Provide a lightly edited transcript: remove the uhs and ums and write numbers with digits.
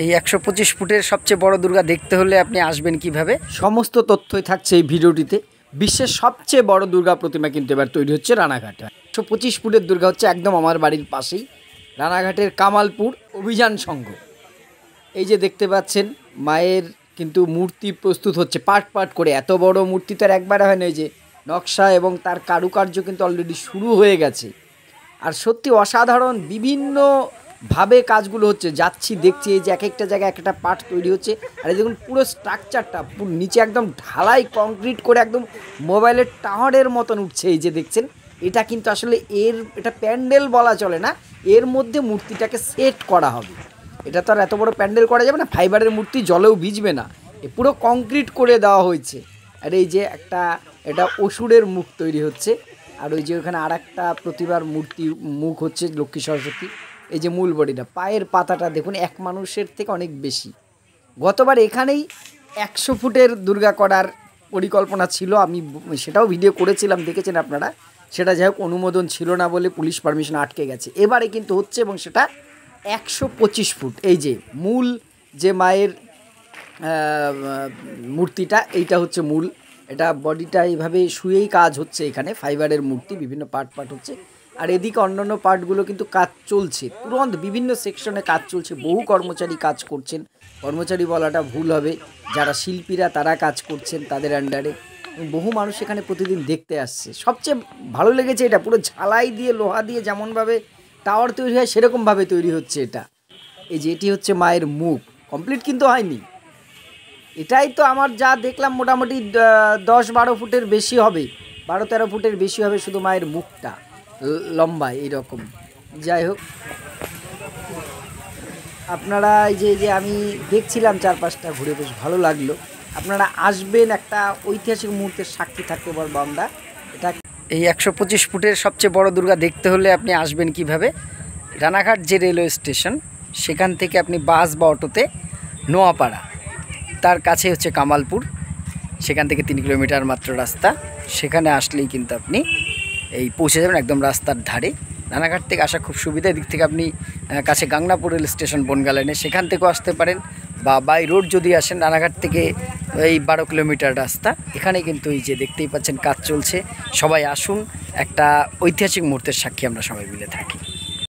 এই 125 ফুটের সবচেয়ে বড় দুর্গা দেখতে হলে আপনি আসবেন কিভাবে, সমস্ত তথ্যই থাকছে এই ভিডিওটিতে। বিশ্বের সবচেয়ে বড় দুর্গা প্রতিমা কিন্তু এবার তৈরি হচ্ছে রানাঘাটে। 125 ফুটের দুর্গা হচ্ছে একদম আমার বাড়ির পাশেই, রানাঘাটের কামালপুর অভিযান সংঘ। এই যে দেখতে পাচ্ছেন মায়ের কিন্তু মূর্তি প্রস্তুত হচ্ছে পার্ট পার্ট করে। এত বড় মূর্তি তো আর একবারে হয় না। এই যে নকশা এবং তার কারুকার্য কিন্তু অলরেডি শুরু হয়ে গেছে। আর সত্যি অসাধারণ বিভিন্নভাবে কাজগুলো হচ্ছে, যাচ্ছি দেখছি এই যে এক একটা জায়গায় এক একটা পার্ট তৈরি হচ্ছে। আর এই দেখুন পুরো স্ট্রাকচারটা পুরো নিচে একদম ঢালাই কংক্রিট করে একদম মোবাইলের টাওয়ারের মতন উঠছে। এই যে দেখছেন এটা কিন্তু আসলে এটা প্যান্ডেল বলা চলে না, এর মধ্যে মূর্তিটাকে সেট করা হবে। এটা তো আর এত বড় প্যান্ডেল করা যাবে না, ফাইবারের মূর্তি জলেও ভিজবে না, পুরো কংক্রিট করে দেওয়া হয়েছে। আর এই যে এটা অসুরের মুখ তৈরি হচ্ছে। আর ওই যে ওখানে আর একটা প্রতিমার মূর্তি মুখ হচ্ছে লক্ষ্মী সরস্বতী। এই যে মূল বডিটা, পায়ের পাতাটা দেখুন এক মানুষের থেকে অনেক বেশি। গতবার এখানেই 100 ফুটের দুর্গা করার পরিকল্পনা ছিল, আমি সেটাও ভিডিও করেছিলাম, দেখেছেন আপনারা। সেটা যাই হোক অনুমোদন ছিল না বলে পুলিশ পারমিশন আটকে গেছে। এবারে কিন্তু হচ্ছে এবং সেটা 125 ফুট। এই যে মূল যে মায়ের মূর্তিটা, এইটা হচ্ছে মূল। এটা বডিটা এইভাবে শুয়েই কাজ হচ্ছে, এখানে ফাইবারের মূর্তি বিভিন্ন পার্ট হচ্ছে। আর এদিকে অন্যান্য পার্টগুলো কিন্তু কাজ চলছে, তুরন্ত বিভিন্ন সেকশনে কাজ চলছে। বহু কর্মচারী কাজ করছেন, কর্মচারী বলাটা ভুল হবে, যারা শিল্পীরা তারা কাজ করছেন তাদের আন্ডারে। বহু মানুষ এখানে প্রতিদিন দেখতে আসছে। সবচেয়ে ভালো লেগেছে এটা পুরো ঝালাই দিয়ে লোহা দিয়ে যেমনভাবে টাওয়ার তৈরি হয় সেরকমভাবে তৈরি হচ্ছে এটা। এই যে এটি হচ্ছে মায়ের মুখ, কমপ্লিট কিন্তু হয়নি। এটাই তো আমার যা দেখলাম মোটামুটি 10-12 ফুটের বেশি হবে, 12-13 ফুটের বেশি হবে শুধু মায়ের মুখটা লম্বায় এইরকম। যাই হোক, আপনারা এই যে আমি দেখছিলাম চারপাশটা ঘুরে, বেশ ভালো লাগলো। আপনারা আসবেন, একটা ঐতিহাসিক মুহূর্তের সাক্ষী থাকতে পারবো আমরা। এটা এই 125 ফুটের সবচেয়ে বড় দুর্গা দেখতে হলে আপনি আসবেন কিভাবে, রানাঘাট যে রেলওয়ে স্টেশন সেখান থেকে আপনি বাস বা অটোতে নোয়াপাড়া, তার কাছে হচ্ছে কামালপুর, সেখান থেকে 3 কিলোমিটার মাত্র রাস্তা। সেখানে আসলেই কিন্তু আপনি এই পৌঁছে যাবেন একদম রাস্তার ধারে। রানাঘাট থেকে আসা খুব সুবিধা। এদিক থেকে আপনি কাছে গাংনাপুর রেল স্টেশন বনগা লাইনে, সেখান থেকেও আসতে পারেন, বা বাই রোড যদি আসেন রানাঘাট থেকে এই 12 কিলোমিটার রাস্তা। এখানে কিন্তু এই যে দেখতেই পাচ্ছেন কাজ চলছে। সবাই আসুন, একটা ঐতিহাসিক মুহূর্তের সাক্ষী আমরা সবাই মিলে থাকি।